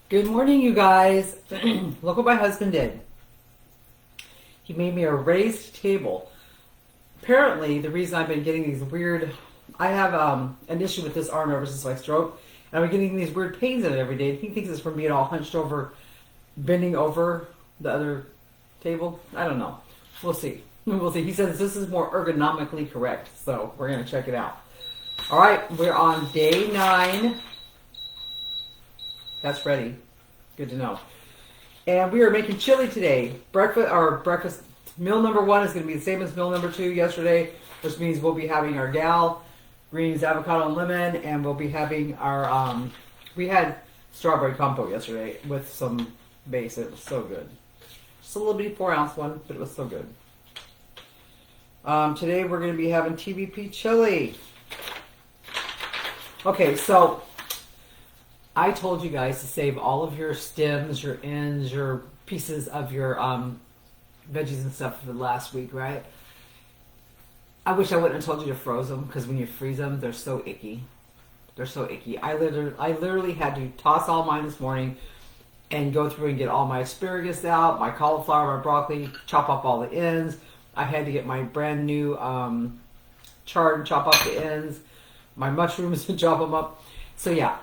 Good morning, you guys. Look what my husband did. He made me a raised table. Apparently, the reason I've been getting these weird... I have an issue with this arm ever since my stroke. And I've been getting these weird pains in it every day. He thinks it's from being all hunched over, bending over the other table. I don't know. We'll see. We'll see. He says this is more ergonomically correct. So we're going to check it out. All right. We're on day 9. That's ready. Good to know. And we are making chili today. Breakfast meal number 1 is going to be the same as meal number 2 yesterday, which means we'll be having our gal, greens, avocado, and lemon, and we'll be having our, we had strawberry compote yesterday with some base. It was so good. Just a little bitty 4-ounce one, but it was so good. Today we're going to be having TVP chili. Okay, so I told you guys to save all of your stems, your ends, your pieces of your veggies and stuff for the last week, right? I wish I wouldn't have told you to freeze them, because when you freeze them, they're so icky. They're so icky. I literally had to toss all mine this morning and go through and get all my asparagus out, my cauliflower, my broccoli, chop up all the ends. I had to get my brand new chard and chop up the ends, my mushrooms and chop them up. So yeah.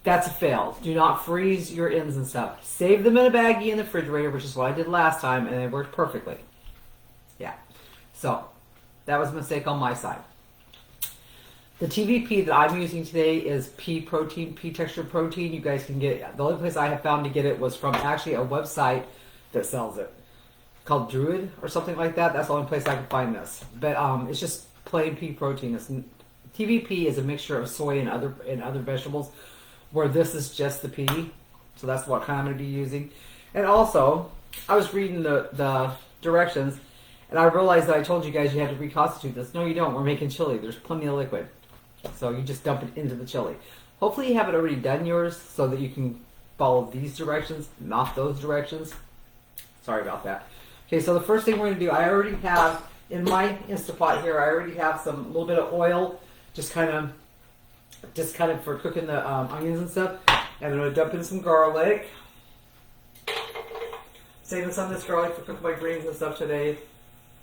That's a fail. Do not freeze your ends and stuff. Save them in a baggie in the refrigerator, which is what I did last time, and it worked perfectly. Yeah. So, that was a mistake on my side. The TVP that I'm using today is pea protein, pea texture protein. You guys can get it. The only place I have found to get it was from actually a website that sells it, called Druid or something like that. That's the only place I can find this. But it's just plain pea protein. TVP is a mixture of soy and other vegetables, where this is just the pea. So that's what kind I'm going to be using. And also, I was reading the directions, and I realized that I told you guys you had to reconstitute this. No, you don't. We're making chili. There's plenty of liquid. So you just dump it into the chili. Hopefully you haven't already done yours so that you can follow these directions, not those directions. Sorry about that. Okay, so the first thing we're going to do, I already have, in my Instapot here, I already have a little bit of oil, just kind of for cooking the onions and stuff. And I'm going to dump in some garlic. Saving some of this garlic for cooking my greens and stuff today,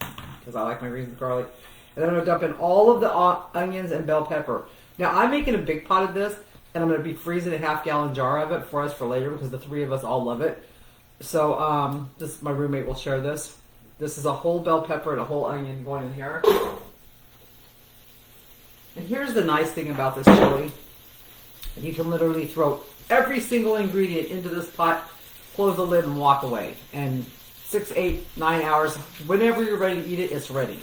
because I like my greens with garlic. And then I'm going to dump in all of the onions and bell pepper. Now I'm making a big pot of this, and I'm going to be freezing a half-gallon jar of it for us for later, because the 3 of us all love it. So my roommate will share this. This is a whole bell pepper and a whole onion going in here. And here's the nice thing about this chili. You can literally throw every single ingredient into this pot, close the lid, and walk away. And 6, 8, 9 hours, whenever you're ready to eat it, it's ready.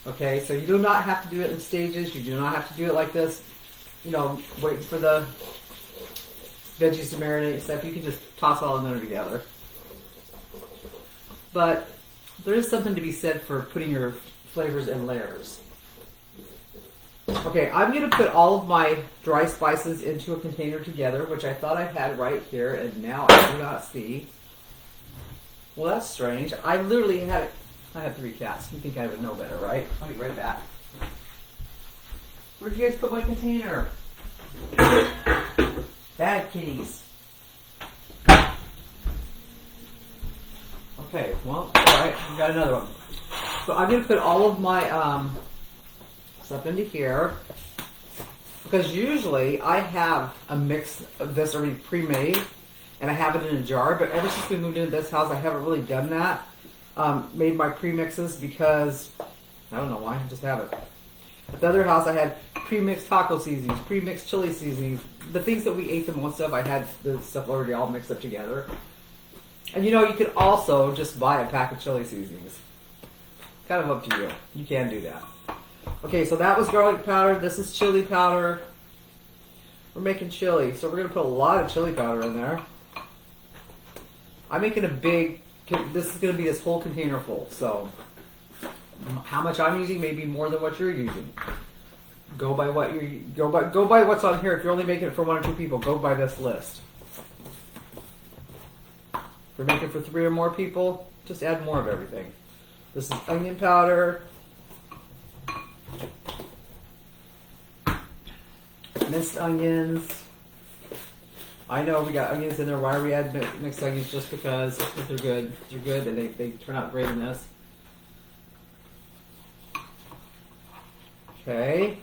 Okay, so you do not have to do it in stages. You do not have to do it like this, waiting for the veggies to marinate and stuff. You can just toss all of them together. But there is something to be said for putting your flavors in layers. Okay, I'm going to put all of my dry spices into a container together, which I thought I had right here, and now I do not see. Well, that's strange. I literally had it. I have 3 cats. You think I would know better, right? I'll be right back. Where'd you guys put my container? Bad kitties. Okay, well, alright, we got another one. So I'm going to put all of my stuff into here, because usually I have a mix of this already pre-made and I have it in a jar, but ever since we moved into this house I haven't really done that, made my pre-mixes, because I don't know why, I just have it. At the other house I had pre-mixed taco seasonings, pre-mixed chili seasonings, the things that we ate the most of. I had the stuff already all mixed up together. And you could also just buy a pack of chili seasonings. Kind of up to you. You can do that. Okay, so that was garlic powder. This is chili powder. We're making chili, so we're going to put a lot of chili powder in there. I'm making this is going to be this whole container full, so how much I'm using may be more than what you're using. Go by what's on here. If you're only making it for 1 or 2 people, go by this list. If you're making it for 3 or more people, just add more of everything. This is onion powder, minced onions, I know we got onions in there. Why are we adding mixed onions? Just because they're good. They're good and they turn out great in this. Okay.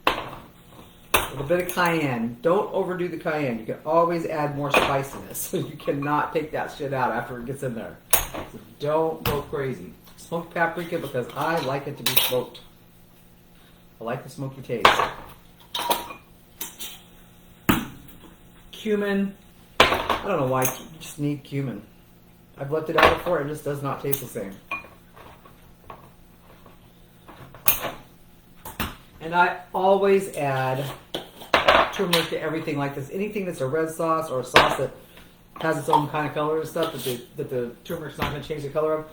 A little bit of cayenne. Don't overdo the cayenne. You can always add more spiciness. So you cannot take that shit out after it gets in there. So don't go crazy. Smoked paprika because I like it to be smoked. I like the smoky taste. Cumin. I don't know why you just need cumin. I've left it out before. It just does not taste the same. And I always add turmeric to everything like this. Anything that's a red sauce or a sauce that has its own kind of color and stuff that the turmeric's not going to change the color of,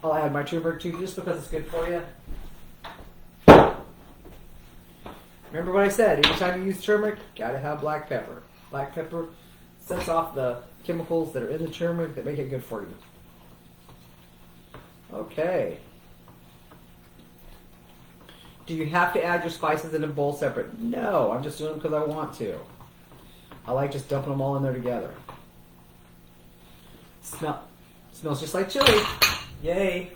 I'll add my turmeric to just because it's good for you. Remember what I said, anytime you use turmeric, gotta have black pepper. Black pepper sets off the chemicals that are in the turmeric that make it good for you. Okay. Do you have to add your spices in a bowl separate? No, I'm just doing them because I want to. I like just dumping them all in there together. Smells just like chili. Yay.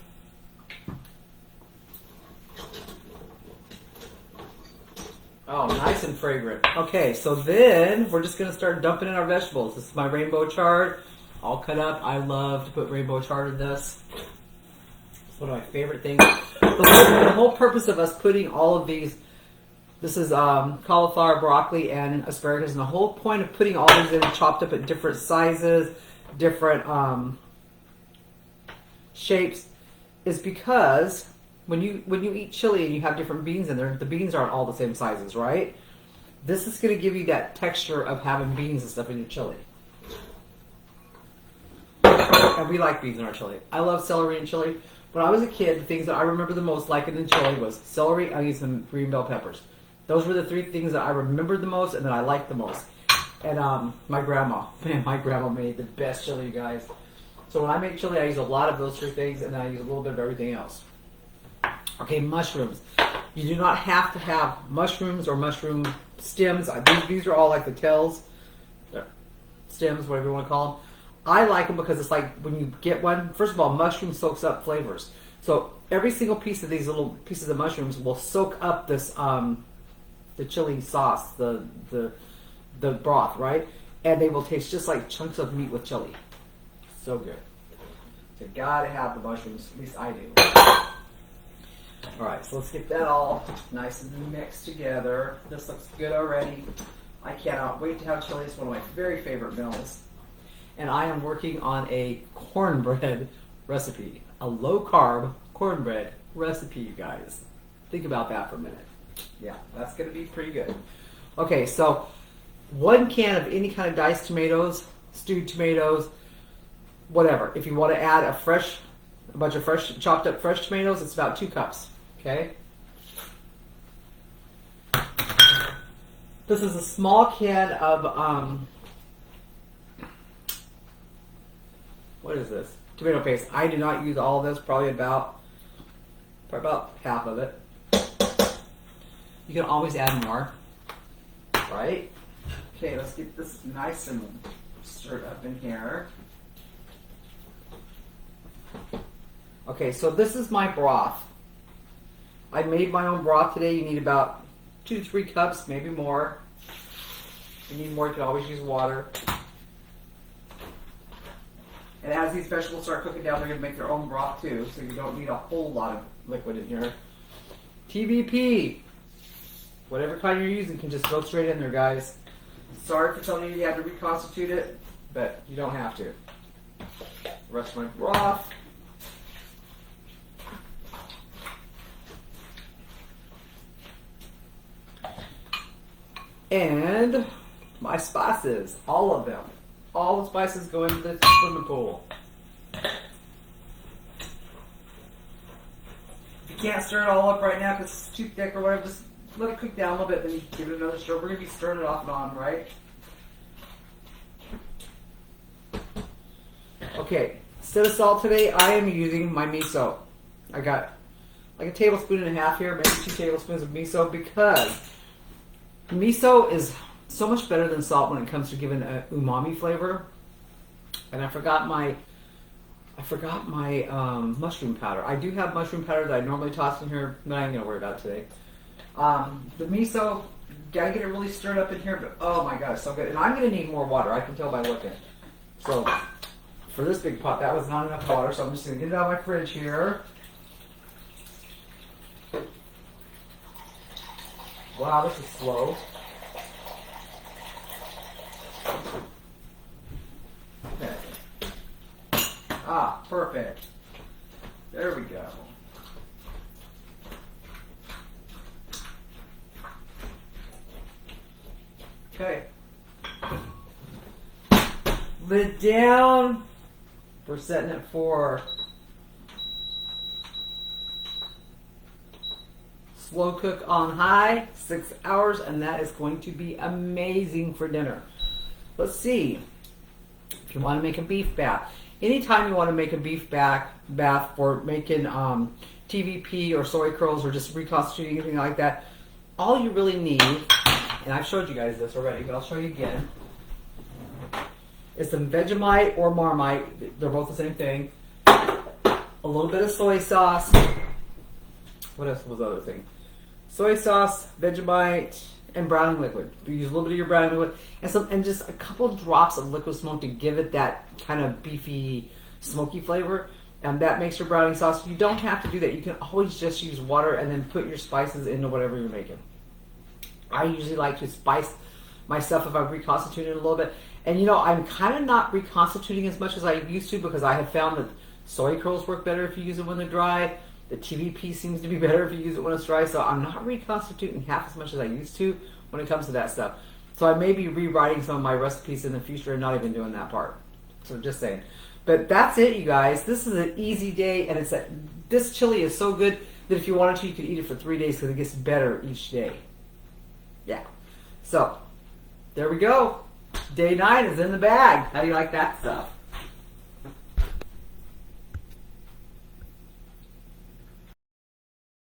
Oh, nice and fragrant. Okay, so then we're just going to start dumping in our vegetables. This is my rainbow chard, all cut up. I love to put rainbow chard in this. It's one of my favorite things. The whole purpose of us putting all of these, this is cauliflower, broccoli, and asparagus, and the whole point of putting all these in chopped up at different sizes, different shapes, is because when you eat chili and you have different beans in there, the beans aren't all the same sizes, right? This is going to give you that texture of having beans and stuff in your chili. And we like beans in our chili. I love celery and chili. When I was a kid, the things that I remember the most liking in chili was celery, onions, and green bell peppers. Those were the three things that I remembered the most and that I liked the most. And my grandma made the best chili, you guys. So when I make chili, I use a lot of those three things, and then I use a little bit of everything else. Okay, mushrooms. You do not have to have mushrooms or mushroom stems. These are all like the tails, stems, whatever you want to call them. I like them because it's like when you get one, first of all, mushroom soaks up flavors. So every single piece of these little pieces of mushrooms will soak up this, the chili sauce, the broth, right? And they will taste just like chunks of meat with chili. So good. So you gotta have the mushrooms, at least I do. Alright, so let's get that all nice and mixed together. This looks good already. I cannot wait to have chili. It's one of my very favorite meals. And I am working on a cornbread recipe. A low-carb cornbread recipe, you guys. Think about that for a minute. Yeah, that's going to be pretty good. Okay, so 1 can of any kind of diced tomatoes, stewed tomatoes, whatever. If you want to add a bunch of fresh, chopped up fresh tomatoes, it's about 2 cups. Okay? This is a small can of, what is this? Tomato paste. I do not use all of this, probably about half of it. You can always add more, right? Okay, let's get this nice and stirred up in here. Okay, so this is my broth. I made my own broth today. You need about 2 to 3 cups, maybe more. If you need more, you can always use water. And as these vegetables start cooking down, they're going to make their own broth too, so you don't need a whole lot of liquid in here. TVP. Whatever kind you're using can just go straight in there, guys. Sorry for telling you you had to reconstitute it, but you don't have to. The rest of my broth. And my spices, all of them. All the spices go into the swimming pool. If you can't stir it all up right now because it's too thick or whatever, just let it cook down a little bit, then you give it another stir. We're going to be stirring it off and on, right? Okay, instead of salt today, I am using my miso. I got like 1.5 tablespoons here, maybe 2 tablespoons of miso, because miso is so much better than salt when it comes to giving an umami flavor. And I forgot my mushroom powder. I do have mushroom powder that I normally toss in here, but I ain't gonna worry about it today. The miso, gotta get it really stirred up in here, but oh my god, it's so good. And I'm gonna need more water, I can tell by looking. So, for this big pot, that was not enough water, so I'm just gonna get it out of my fridge here. Wow, this is slow. Okay. Ah, perfect. There we go. Okay. Lid down. We're setting it for slow cook on high, 6 hours, and that is going to be amazing for dinner. Let's see. If you want to make a beef bath, anytime you want to make a beef bath for making TVP or soy curls or just reconstituting anything like that, all you really need, and I've showed you guys this already, but I'll show you again, is some Vegemite or Marmite. They're both the same thing. A little bit of soy sauce. What else was the other thing? Soy sauce, Vegemite, and browning liquid. You use a little bit of your browning liquid and just a couple drops of liquid smoke to give it that kind of beefy, smoky flavor. And that makes your browning sauce. You don't have to do that. You can always just use water and then put your spices into whatever you're making. I usually like to spice my stuff if I'm reconstituting it a little bit. And you know, I'm kind of not reconstituting as much as I used to because I have found that soy curls work better if you use it when they're dry. The TVP seems to be better if you use it when it's dry. So I'm not reconstituting half as much as I used to when it comes to that stuff. So I may be rewriting some of my recipes in the future and not even doing that part. So just saying. But that's it, you guys. This is an easy day, and this chili is so good that if you wanted to, you could eat it for 3 days because it gets better each day. Yeah. So there we go. Day 9 is in the bag. How do you like that stuff?